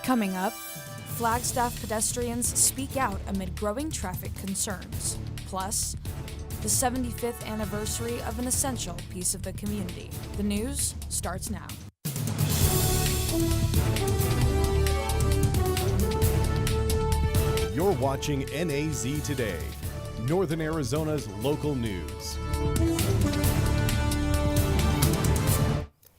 Coming up, Flagstaff pedestrians speak out amid growing traffic concerns. Plus, the 75th anniversary of an essential piece of the community. The news starts now. You're watching NAZ Today, Northern Arizona's local news.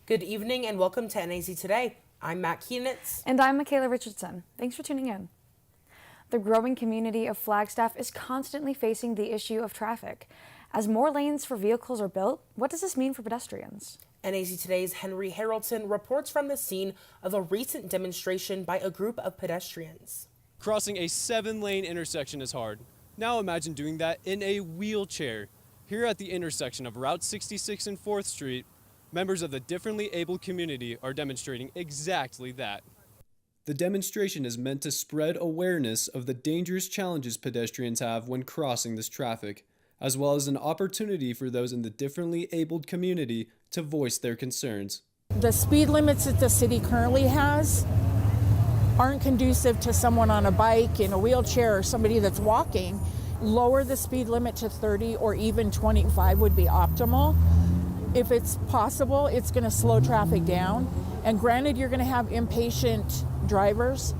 Good evening and welcome to NAZ Today. I'm Matt Kienitz. And I'm Michaela Richardson. Thanks for tuning in. The growing community of Flagstaff is constantly facing the issue of traffic. As more lanes for vehicles are built, what does this mean for pedestrians? NAZ Today's Henry Haroldson reports from the scene of a recent demonstration by a group of pedestrians. Crossing a 7-lane intersection is hard. Now imagine doing that in a wheelchair. Here at the intersection of Route 66 and 4th Street, members of the differently abled community are demonstrating exactly that. The demonstration is meant to spread awareness of the dangerous challenges pedestrians have when crossing this traffic, as well as an opportunity for those in the differently abled community to voice their concerns. The speed limits that the city currently has aren't conducive to someone on a bike, in a wheelchair, or somebody that's walking. Lower the speed limit to 30 or even 25 would be optimal. If it's possible, it's going to slow traffic down. And granted, you're going to have impatient drivers,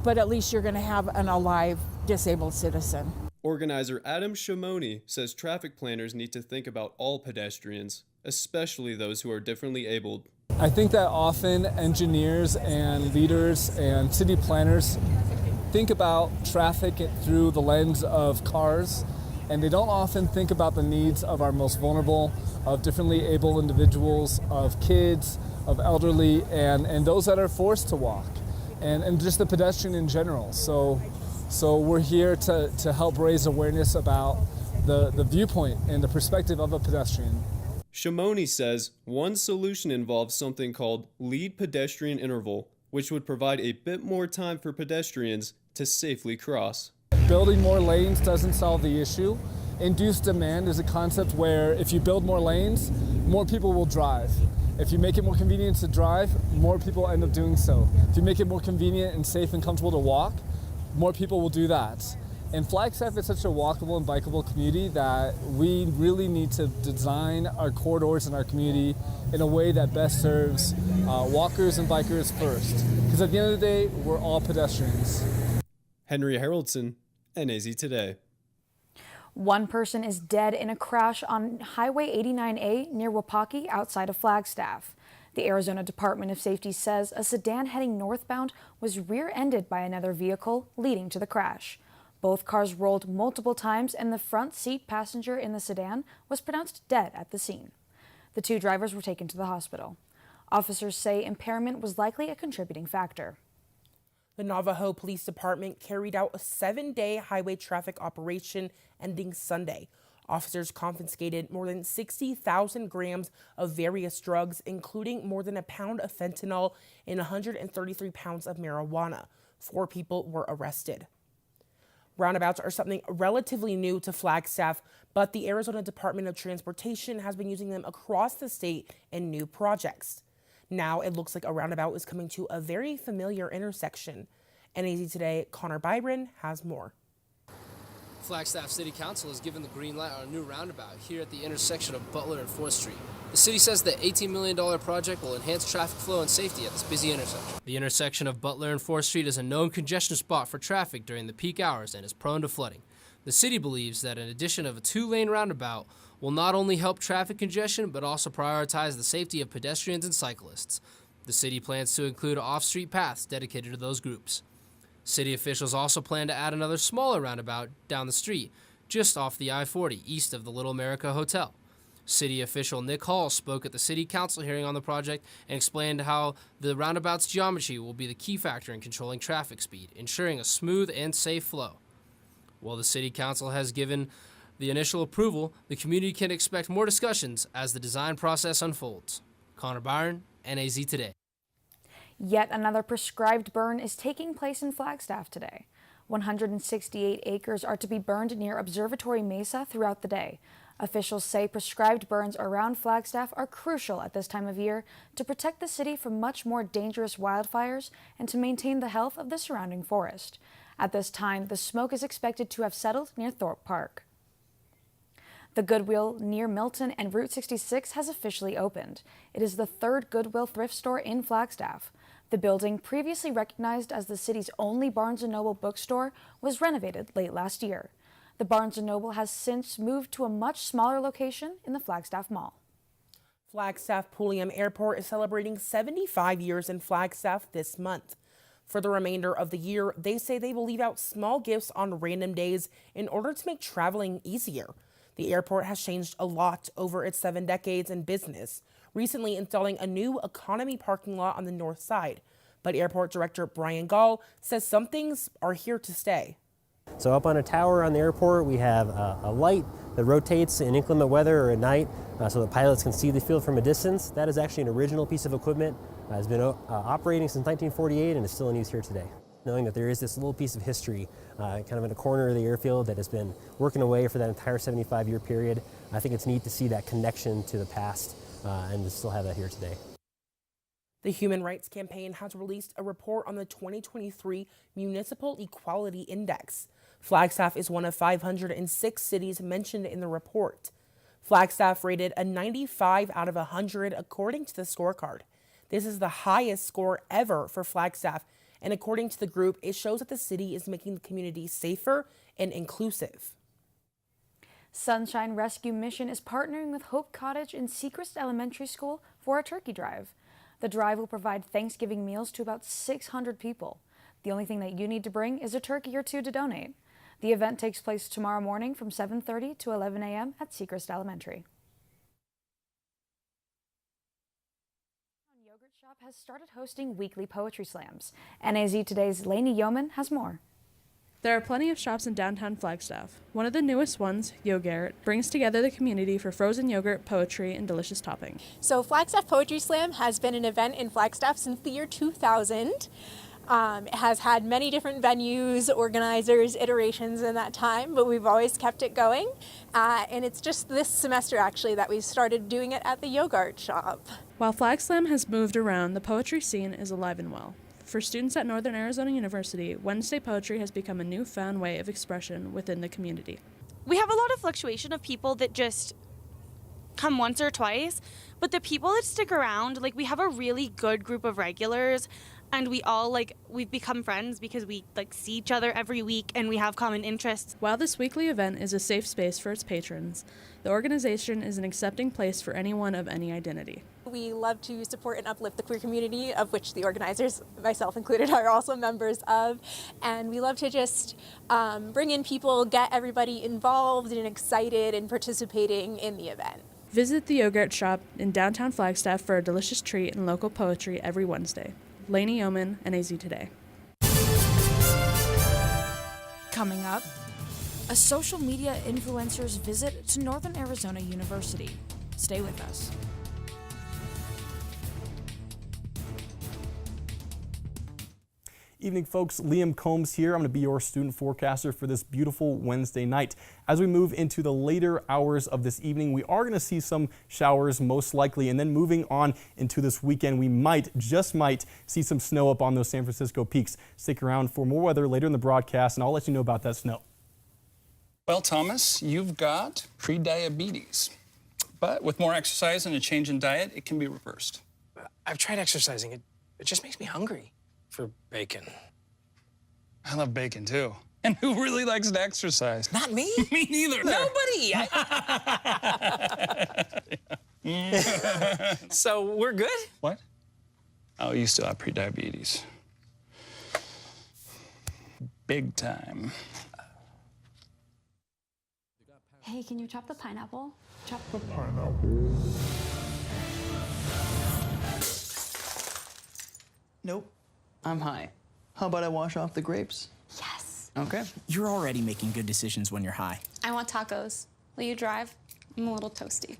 but at least you're going to have an alive disabled citizen. Organizer Adam Shimoni says traffic planners need to think about all pedestrians, especially those who are differently abled. I think that often engineers and leaders and city planners think about traffic through the lens of cars, and they don't often think about the needs of our most vulnerable, of differently able individuals, of kids, of elderly, and those that are forced to walk, and just the pedestrian in general. So we're here to help raise awareness about the viewpoint and the perspective of a pedestrian. Shimoni says one solution involves something called lead pedestrian interval, which would provide a bit more time for pedestrians to safely cross. Building more lanes doesn't solve the issue. Induced demand is a concept where if you build more lanes, more people will drive. If you make it more convenient to drive, more people end up doing so. If you make it more convenient and safe and comfortable to walk, more people will do that. And Flagstaff is such a walkable and bikeable community that we really need to design our corridors in our community in a way that best serves walkers and bikers first. Because at the end of the day, we're all pedestrians. Henry Haroldson, NAZ Today. One person is dead in a crash on Highway 89A near Wapaki outside of Flagstaff. The Arizona Department of Safety says a sedan heading northbound was rear-ended by another vehicle, leading to the crash. Both cars rolled multiple times and the front seat passenger in the sedan was pronounced dead at the scene. The two drivers were taken to the hospital. Officers say impairment was likely a contributing factor. The Navajo Police Department carried out a 7-day highway traffic operation ending Sunday. Officers confiscated more than 60,000 grams of various drugs, including more than a pound of fentanyl and 133 pounds of marijuana. 4 people were arrested. Roundabouts are something relatively new to Flagstaff, but the Arizona Department of Transportation has been using them across the state in new projects. Now it looks like a roundabout is coming to a very familiar intersection. NAZ Today, Connor Byron has more. Flagstaff City Council has given the green light on a new roundabout here at the intersection of Butler and 4th Street. The city says the $18 million project will enhance traffic flow and safety at this busy intersection. The intersection of Butler and 4th Street is a known congestion spot for traffic during the peak hours and is prone to flooding. The city believes that an addition of a 2-lane roundabout will not only help traffic congestion but also prioritize the safety of pedestrians and cyclists. The city plans to include off-street paths dedicated to those groups. City officials also plan to add another smaller roundabout down the street, just off the I-40 east of the Little America Hotel. City official Nick Hall spoke at the city council hearing on the project and explained how the roundabout's geometry will be the key factor in controlling traffic speed, ensuring a smooth and safe flow. While the city council has given the initial approval, the community can expect more discussions as the design process unfolds. Connor Byron, NAZ Today. Yet another prescribed burn is taking place in Flagstaff today. 168 acres are to be burned near Observatory Mesa throughout the day. Officials say prescribed burns around Flagstaff are crucial at this time of year to protect the city from much more dangerous wildfires and to maintain the health of the surrounding forest. At this time, the smoke is expected to have settled near Thorpe Park. The Goodwill near Milton and Route 66 has officially opened. It is the third Goodwill thrift store in Flagstaff. The building, previously recognized as the city's only Barnes & Noble bookstore, was renovated late last year. The Barnes & Noble has since moved to a much smaller location in the Flagstaff Mall. Flagstaff Pulliam Airport is celebrating 75 years in Flagstaff this month. For the remainder of the year, they say they will leave out small gifts on random days in order to make traveling easier. The airport has changed a lot over its 7 decades in business, recently installing a new economy parking lot on the north side. But airport director Brian Gall says some things are here to stay. So up on a tower on the airport, we have a light that rotates in inclement weather or at night so that pilots can see the field from a distance. That is actually an original piece of equipment. Has been operating since 1948 and is still in use here today. Knowing that there is this little piece of history kind of in a corner of the airfield that has been working away for that entire 75-year period, I think it's neat to see that connection to the past and to still have that here today. The Human Rights Campaign has released a report on the 2023 Municipal Equality Index. Flagstaff is one of 506 cities mentioned in the report. Flagstaff rated a 95 out of 100 according to the scorecard. This is the highest score ever for Flagstaff, and according to the group, it shows that the city is making the community safer and inclusive. Sunshine Rescue Mission is partnering with Hope Cottage and Secrest Elementary School for a turkey drive. The drive will provide Thanksgiving meals to about 600 people. The only thing that you need to bring is a turkey or two to donate. The event takes place tomorrow morning from 7:30 to 11 a.m. at Secrest Elementary. Yogurt Shop has started hosting weekly poetry slams. NAZ Today's Lainey Yeoman has more. There are plenty of shops in downtown Flagstaff. One of the newest ones, Yo-Garrett, brings together the community for frozen yogurt, poetry, and delicious topping. So Flagstaff Poetry Slam has been an event in Flagstaff since the year 2000. It has had many different venues, organizers, iterations in that time, but we've always kept it going. And it's just this semester, actually, that we started doing it at the Yo-Garrett Shop. While Flag Slam has moved around, the poetry scene is alive and well. For students at Northern Arizona University, Wednesday poetry has become a newfound way of expression within the community. We have a lot of fluctuation of people that just come once or twice, but the people that stick around, we have a really good group of regulars, and we all, we've become friends because we, see each other every week and we have common interests. While this weekly event is a safe space for its patrons, the organization is an accepting place for anyone of any identity. We love to support and uplift the queer community, of which the organizers, myself included, are also members of. And we love to just bring in people, get everybody involved and excited and participating in the event. Visit the Yo-Garrett Shop in downtown Flagstaff for a delicious treat and local poetry every Wednesday. Lainey Yeoman, NAZ Today. Coming up, a social media influencer's visit to Northern Arizona University. Stay with us. Evening, folks. Liam Combs here. I'm going to be your student forecaster for this beautiful Wednesday night. As we move into the later hours of this evening, we are going to see some showers most likely, and then moving on into this weekend, we just might see some snow up on those San Francisco peaks. Stick around for more weather later in the broadcast, and I'll let you know about that snow. Well, Thomas, you've got pre-diabetes, but with more exercise and a change in diet, it can be reversed. I've tried exercising. It just makes me hungry for bacon. I love bacon, too. And who really likes to exercise? Not me. Me neither. Nobody. So we're good? What? Oh, you still have pre-diabetes. Big time. Hey, can you chop the pineapple? Chop the pineapple. Nope. I'm high. How about I wash off the grapes? Yes. Okay. You're already making good decisions when you're high. I want tacos. Will you drive? I'm a little toasty.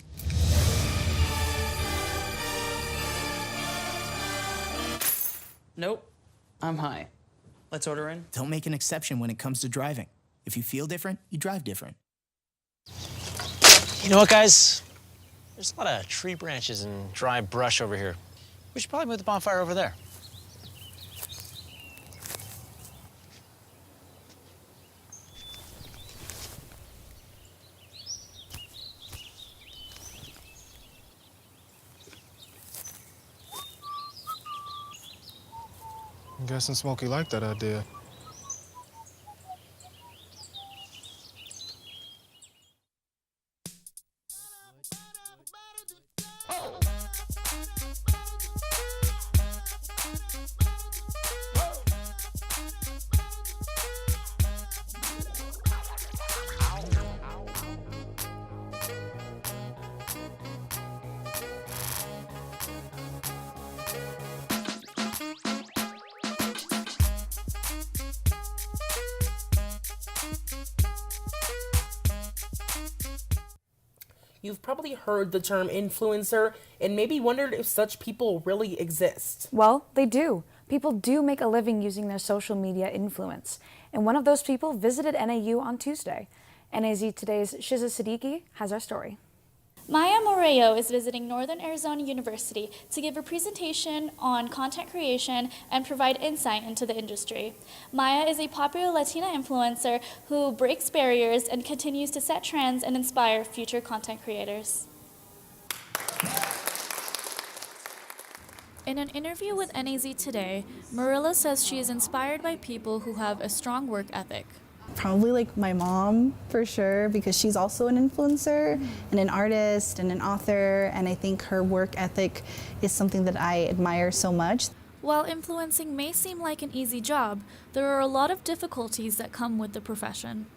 Nope. I'm high. Let's order in. Don't make an exception when it comes to driving. If you feel different, you drive different. You know what, guys? There's a lot of tree branches and dry brush over here. We should probably move the bonfire over there. I'm guessing Smokey liked that idea. You've probably heard the term influencer and maybe wondered if such people really exist. Well, they do. People do make a living using their social media influence. And one of those people visited NAU on Tuesday. NAZ Today's Shiza Siddiqui has our story. Maya Morello is visiting Northern Arizona University to give a presentation on content creation and provide insight into the industry. Maya is a popular Latina influencer who breaks barriers and continues to set trends and inspire future content creators. In an interview with NAZ Today, Morello says she is inspired by people who have a strong work ethic. Probably like my mom, for sure, because she's also an influencer and an artist and an author, and I think her work ethic is something that I admire so much. While influencing may seem like an easy job, there are a lot of difficulties that come with the profession.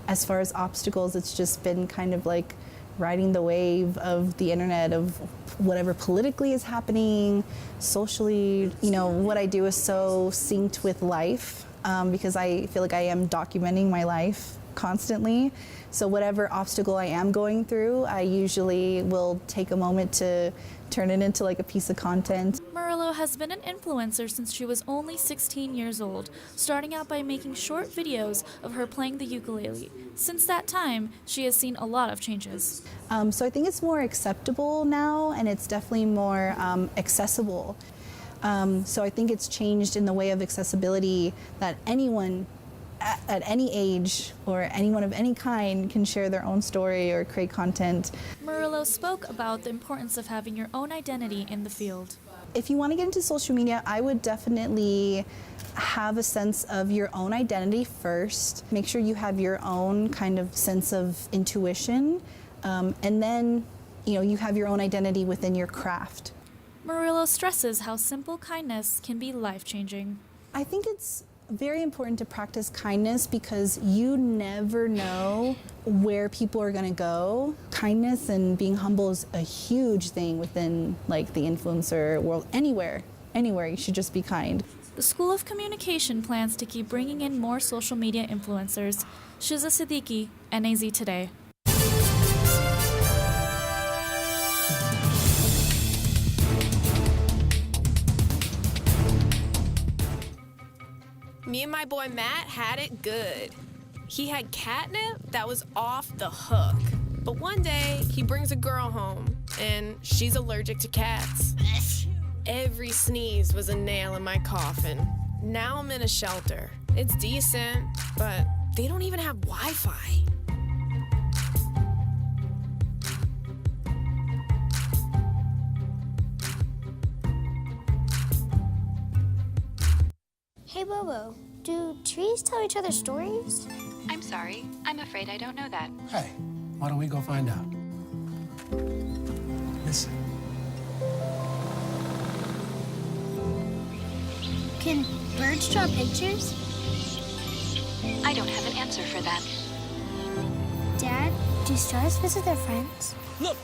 As far as obstacles, it's just been kind of like riding the wave of the internet, of whatever politically is happening, socially. You know, what I do is so synced with life. Because I feel like I am documenting my life constantly. So whatever obstacle I am going through, I usually will take a moment to turn it into like a piece of content. Morello has been an influencer since she was only 16 years old, starting out by making short videos of her playing the ukulele. Since that time, she has seen a lot of changes. So I think it's more acceptable now, and it's definitely more accessible. So I think it's changed in the way of accessibility that anyone at any age or anyone of any kind can share their own story or create content. Morello spoke about the importance of having your own identity in the field. If you want to get into social media, I would definitely have a sense of your own identity first. Make sure you have your own kind of sense of intuition, and then you have your own identity within your craft. Morello stresses how simple kindness can be life-changing. I think it's very important to practice kindness because you never know where people are going to go. Kindness and being humble is a huge thing within like the influencer world. Anywhere you should just be kind. The School of Communication plans to keep bringing in more social media influencers. Shiza Siddiqui, NAZ Today. Me and my boy Matt had it good. He had catnip that was off the hook. But one day, he brings a girl home, and she's allergic to cats. Every sneeze was a nail in my coffin. Now I'm in a shelter. It's decent, but they don't even have Wi-Fi. Hey Bobo, do trees tell each other stories? I'm sorry, I'm afraid I don't know that. Hey, why don't we go find out? Listen. Can birds draw pictures? I don't have an answer for that. Dad, do stars visit their friends? Look!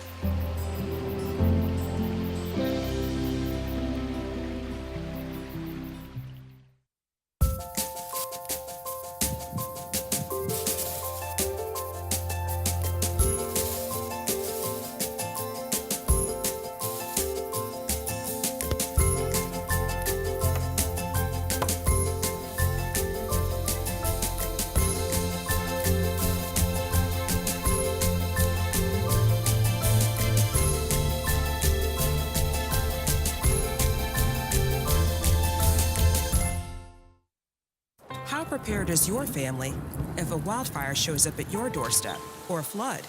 How prepared is your family if a wildfire shows up at your doorstep, or a flood,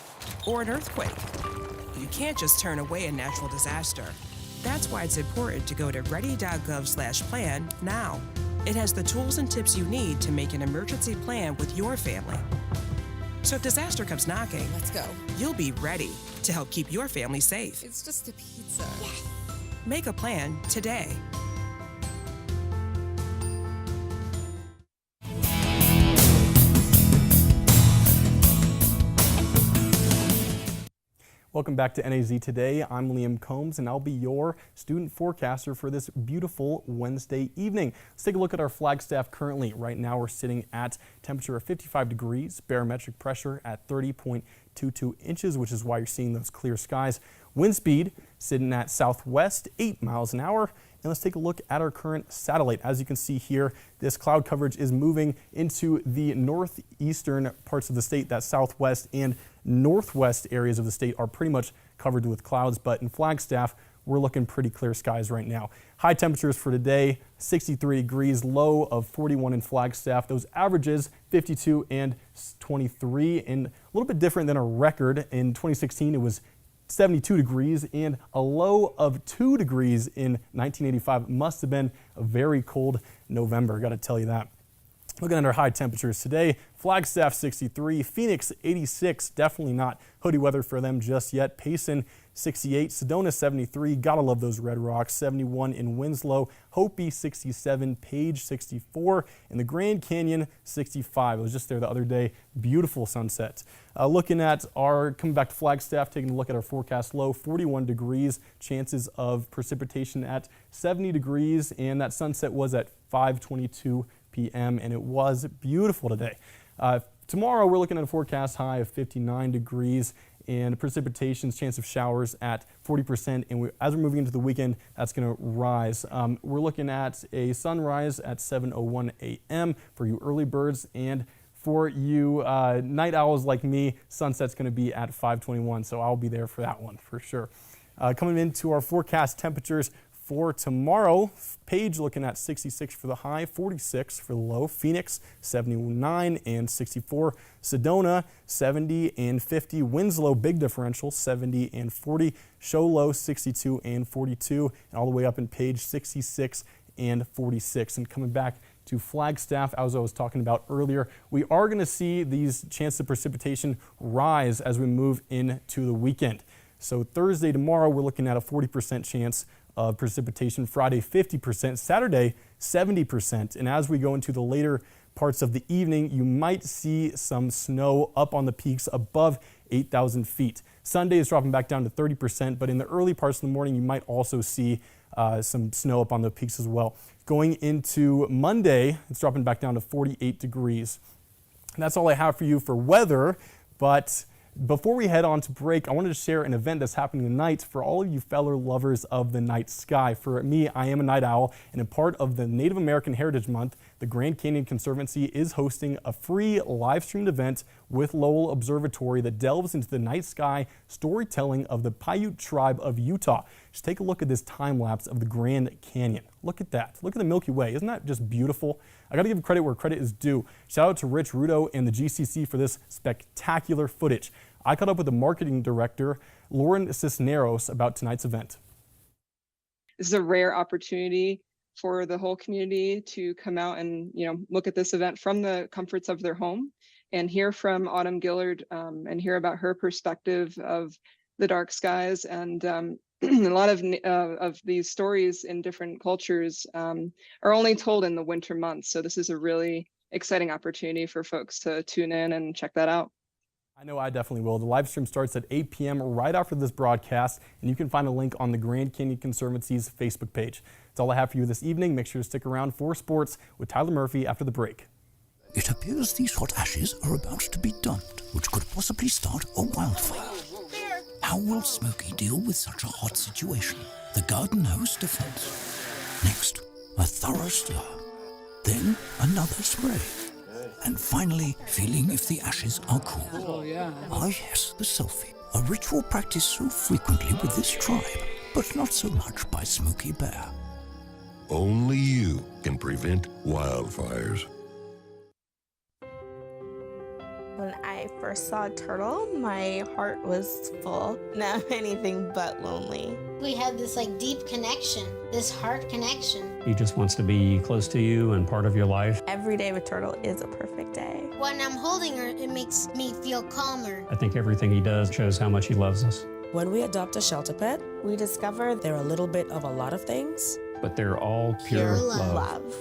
or an earthquake? You can't just turn away a natural disaster. That's why it's important to go to ready.gov/plan now. It has the tools and tips you need to make an emergency plan with your family. So if disaster comes knocking, let's go. You'll be ready to help keep your family safe. It's just a pizza. Yes. Make a plan today. Welcome back to NAZ Today. I'm Liam Combs, and I'll be your student forecaster for this beautiful Wednesday evening. Let's take a look at our Flagstaff currently. Right now we're sitting at temperature of 55 degrees, barometric pressure at 30.22 inches, which is why you're seeing those clear skies. Wind speed sitting at southwest, 8 miles an hour. And let's take a look at our current satellite. As you can see here, this cloud coverage is moving into the northeastern parts of the state. That southwest and northwest areas of the state are pretty much covered with clouds, but in Flagstaff, we're looking pretty clear skies right now. High temperatures for today, 63 degrees, low of 41 in Flagstaff. Those averages, 52 and 23, and a little bit different than our record. In 2016, it was 72 degrees and a low of 2 degrees in 1985. Must have been a very cold November, got to tell you that. Looking at our high temperatures today, Flagstaff 63, Phoenix 86, definitely not hoodie weather for them just yet. Payson 68, Sedona 73, gotta love those red rocks, 71 in Winslow, Hopi 67, Page 64, and the Grand Canyon 65. I was just there the other day, beautiful sunsets. Looking at coming back to Flagstaff, taking a look at our forecast low, 41 degrees, chances of precipitation at 70 degrees, and that sunset was at 5:22 p.m. and it was beautiful today. Tomorrow we're looking at a forecast high of 59 degrees and precipitation's chance of showers at 40%, and as we're moving into the weekend, that's going to rise. We're looking at a sunrise at 7:01 a.m. for you early birds, and for you night owls like me, sunset's going to be at 5:21, so I'll be there for that one for sure. Coming into our forecast temperatures for tomorrow, Page looking at 66 for the high, 46 for the low. Phoenix 79 and 64. Sedona 70 and 50. Winslow, big differential, 70 and 40. Show low 62 and 42. And all the way up in Page 66 and 46. And coming back to Flagstaff, as I was talking about earlier, we are going to see these chances of precipitation rise as we move into the weekend. So Thursday, tomorrow, we're looking at a 40% chance of precipitation. Friday, 50%. Saturday, 70%. And as we go into the later parts of the evening, you might see some snow up on the peaks above 8,000 feet. Sunday is dropping back down to 30%, but in the early parts of the morning, you might also see some snow up on the peaks as well. Going into Monday, it's dropping back down to 48 degrees. And that's all I have for you for weather, but before we head on to break, I wanted to share an event that's happening tonight for all of you fellow lovers of the night sky. For me, I am a night owl, and in part of the Native American Heritage Month, the Grand Canyon Conservancy is hosting a free live-streamed event with Lowell Observatory that delves into the night sky storytelling of the Paiute tribe of Utah. Just take a look at this time lapse of the Grand Canyon. Look at that. Look at the Milky Way. Isn't that just beautiful? I got to give credit where credit is due. Shout out to Rich Rudo and the GCC for this spectacular footage. I caught up with the marketing director, Lauren Cisneros, about tonight's event. This is a rare opportunity for the whole community to come out and look at this event from the comforts of their home and hear from Autumn Gillard and hear about her perspective of the dark skies. And a lot of these stories in different cultures are only told in the winter months. So this is a really exciting opportunity for folks to tune in and check that out. I know I definitely will. The live stream starts at 8 p.m. right after this broadcast, and you can find a link on the Grand Canyon Conservancy's Facebook page. That's all I have for you this evening. Make sure to stick around for sports with Tyler Murphy after the break. It appears these hot ashes are about to be dumped, which could possibly start a wildfire. How will Smokey deal with such a hot situation? The garden hose defense. Next, a thorough stir. Then another spray. And finally, feeling if the ashes are cool. Oh, yeah. Ah, yes, the selfie. A ritual practiced so frequently with this tribe, but not so much by Smokey Bear. Only you can prevent wildfires. I first saw a turtle, my heart was full. Now anything but lonely. We have this deep connection, this heart connection. He just wants to be close to you and part of your life. Every day with Turtle is a perfect day. When I'm holding her, it makes me feel calmer. I think everything he does shows how much he loves us. When we adopt a shelter pet, we discover they're a little bit of a lot of things. But they're all pure love.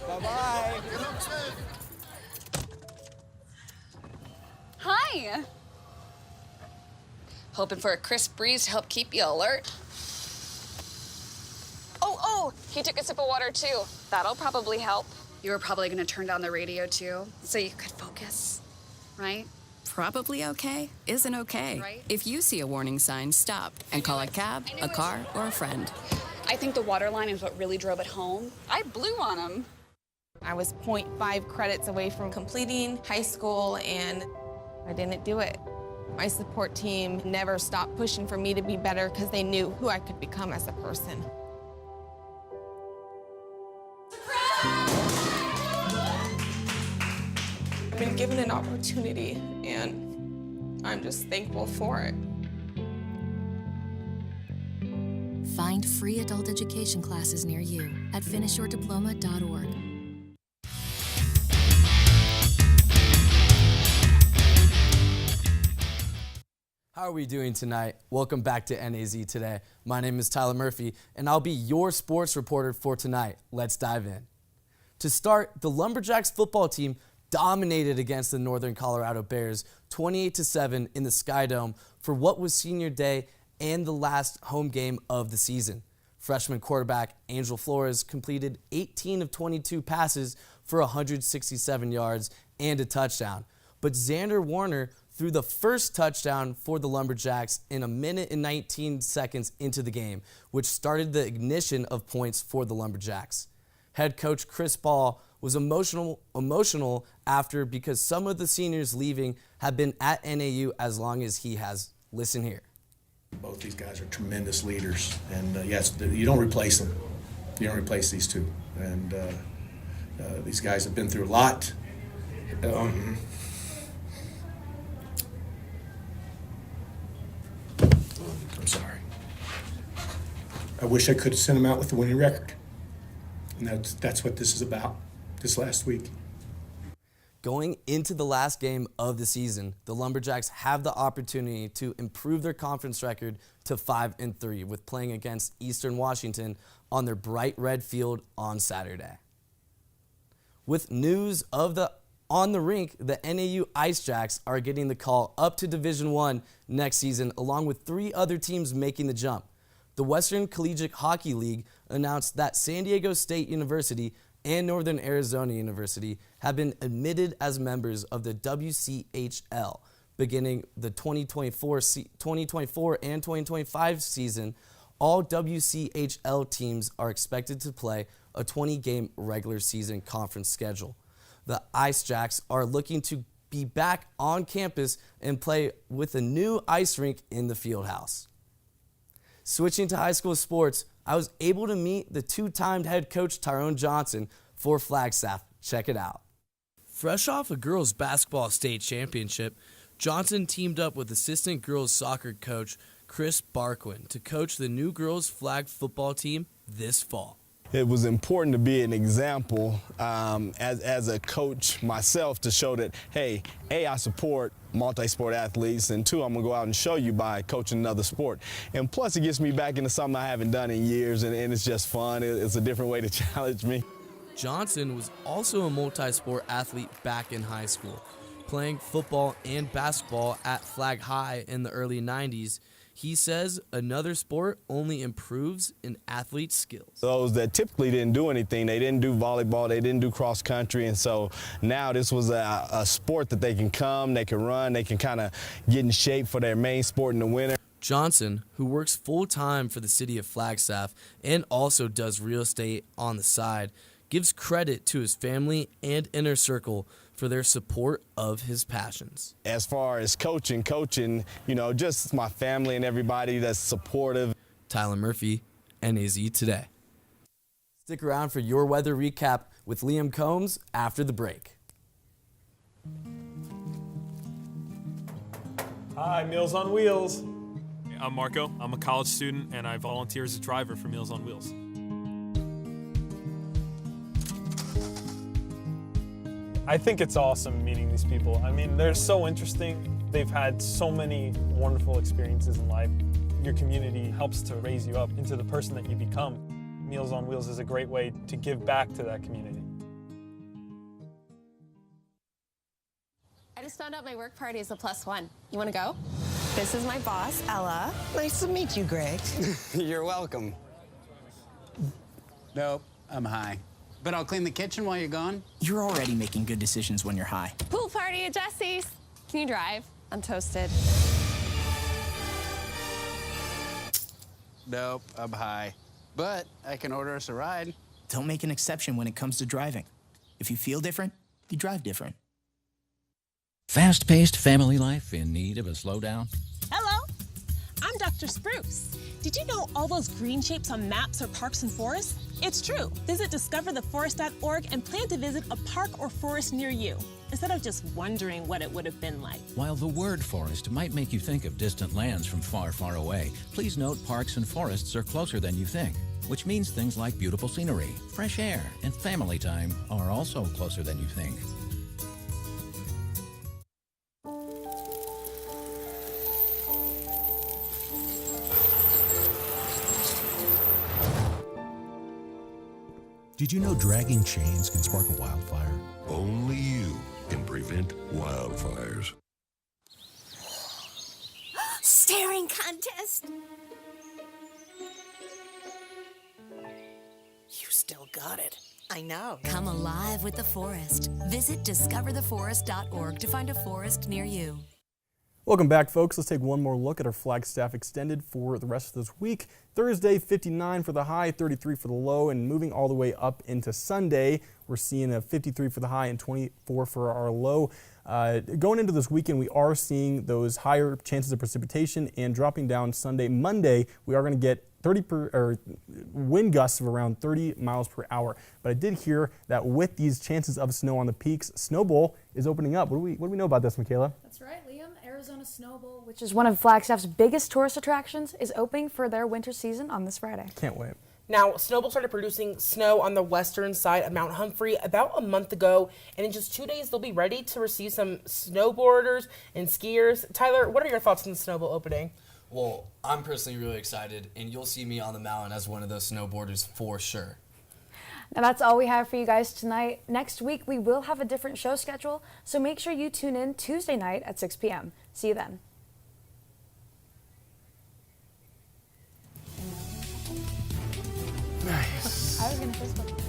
Bye-bye. Hi. Hoping for a crisp breeze to help keep you alert. Oh, he took a sip of water too. That'll probably help. You were probably gonna turn down the radio too, so you could focus, right? Probably okay isn't okay. Right? If you see a warning sign, stop and call a cab, a car, or a friend. I think the water line is what really drove it home. I blew on him. I was 0.5 credits away from completing high school, and I didn't do it. My support team never stopped pushing for me to be better because they knew who I could become as a person. I've been given an opportunity, and I'm just thankful for it. Find free adult education classes near you at finishyourdiploma.org. How are we doing tonight? Welcome back to NAZ Today. My name is Tyler Murphy, and I'll be your sports reporter for tonight. Let's dive in. To start, the Lumberjacks football team dominated against the Northern Colorado Bears 28-7 in the Sky Dome for what was senior day and the last home game of the season. Freshman quarterback Angel Flores completed 18 of 22 passes for 167 yards and a touchdown. But Xander Warner threw the first touchdown for the Lumberjacks in 1 minute and 19 seconds into the game, which started the ignition of points for the Lumberjacks. Head coach Chris Ball was emotional after because some of the seniors leaving have been at NAU as long as he has. Listen here. Both these guys are tremendous leaders, and yes, you don't replace them. You don't replace these two, and these guys have been through a lot. I'm sorry. I wish I could have sent them out with a winning record, and that's what this is about. This last week. Going into the last game of the season, the Lumberjacks have the opportunity to improve their conference record to 5-3 with playing against Eastern Washington on their bright red field on Saturday. With news of on the rink, the NAU Ice Jacks are getting the call up to Division I next season, along with 3 other teams making the jump. The Western Collegiate Hockey League announced that San Diego State University and Northern Arizona University have been admitted as members of the WCHL. Beginning the 2024 and 2025 season, all WCHL teams are expected to play a 20-game regular season conference schedule. The Ice Jacks are looking to be back on campus and play with a new ice rink in the Fieldhouse. Switching to high school sports, I was able to meet the 2-time head coach Tyrone Johnson for Flagstaff. Check it out. Fresh off a girls basketball state championship, Johnson teamed up with assistant girls soccer coach Chris Barquin to coach the new girls flag football team this fall. It was important to be an example as a coach myself to show that, hey, A, I support multi-sport athletes, and 2, I'm going to go out and show you by coaching another sport. And plus, it gets me back into something I haven't done in years, and it's just fun. It's a different way to challenge me. Johnson was also a multi-sport athlete back in high school, playing football and basketball at Flag High in the early 90s. He says another sport only improves an athlete's skills. Those that typically didn't do anything, they didn't do volleyball, they didn't do cross country, and so now this was a sport that they can come, they can run, they can kind of get in shape for their main sport in the winter. Johnson, who works full-time for the city of Flagstaff and also does real estate on the side, gives credit to his family and inner circle for their support of his passions. As far as coaching, just my family and everybody that's supportive. Tyler Murphy, NAZ Today. Stick around for your weather recap with Liam Combs after the break. Hi, Meals on Wheels. I'm Marco. I'm a college student, and I volunteer as a driver for Meals on Wheels. I think it's awesome meeting these people. I mean, they're so interesting. They've had so many wonderful experiences in life. Your community helps to raise you up into the person that you become. Meals on Wheels is a great way to give back to that community. I just found out my work party is a +1. You want to go? This is my boss, Ella. Nice to meet you, Greg. You're welcome. Nope, I'm high. But I'll clean the kitchen while you're gone. You're already making good decisions when you're high. Pool party at Jesse's. Can you drive? I'm toasted. Nope, I'm high. But I can order us a ride. Don't make an exception when it comes to driving. If you feel different, you drive different. Fast-paced family life in need of a slowdown? Hello, I'm Dr. Spruce. Did you know all those green shapes on maps are parks and forests? It's true. Visit discovertheforest.org and plan to visit a park or forest near you, instead of just wondering what it would have been like. While the word forest might make you think of distant lands from far, far away, please note parks and forests are closer than you think, which means things like beautiful scenery, fresh air, and family time are also closer than you think. Did you know dragging chains can spark a wildfire? Only you can prevent wildfires. Staring contest. You still got it. I know. Come alive with the forest. Visit discovertheforest.org to find a forest near you. Welcome back, folks. Let's take one more look at our Flagstaff Extended for the rest of this week. Thursday, 59 for the high, 33 for the low, and moving all the way up into Sunday, we're seeing a 53 for the high and 24 for our low. Going into this weekend, we are seeing those higher chances of precipitation and dropping down Sunday. Monday, we are going to get wind gusts of around 30 miles per hour. But I did hear that with these chances of snow on the peaks, Snow Bowl is opening up. What do we know about this, Michaela? That's right, Liam. Arizona Snow Bowl, which is one of Flagstaff's biggest tourist attractions, is opening for their winter season on this Friday. Can't wait. Now, Snow Bowl started producing snow on the western side of Mount Humphrey about a month ago, and in just 2 days, they'll be ready to receive some snowboarders and skiers. Tyler, what are your thoughts on the Snow Bowl opening? Well, I'm personally really excited, and you'll see me on the mountain as one of those snowboarders for sure. Now that's all we have for you guys tonight. Next week, we will have a different show schedule, so make sure you tune in Tuesday night at 6 p.m. See you then. Nice. I was going to Facebook.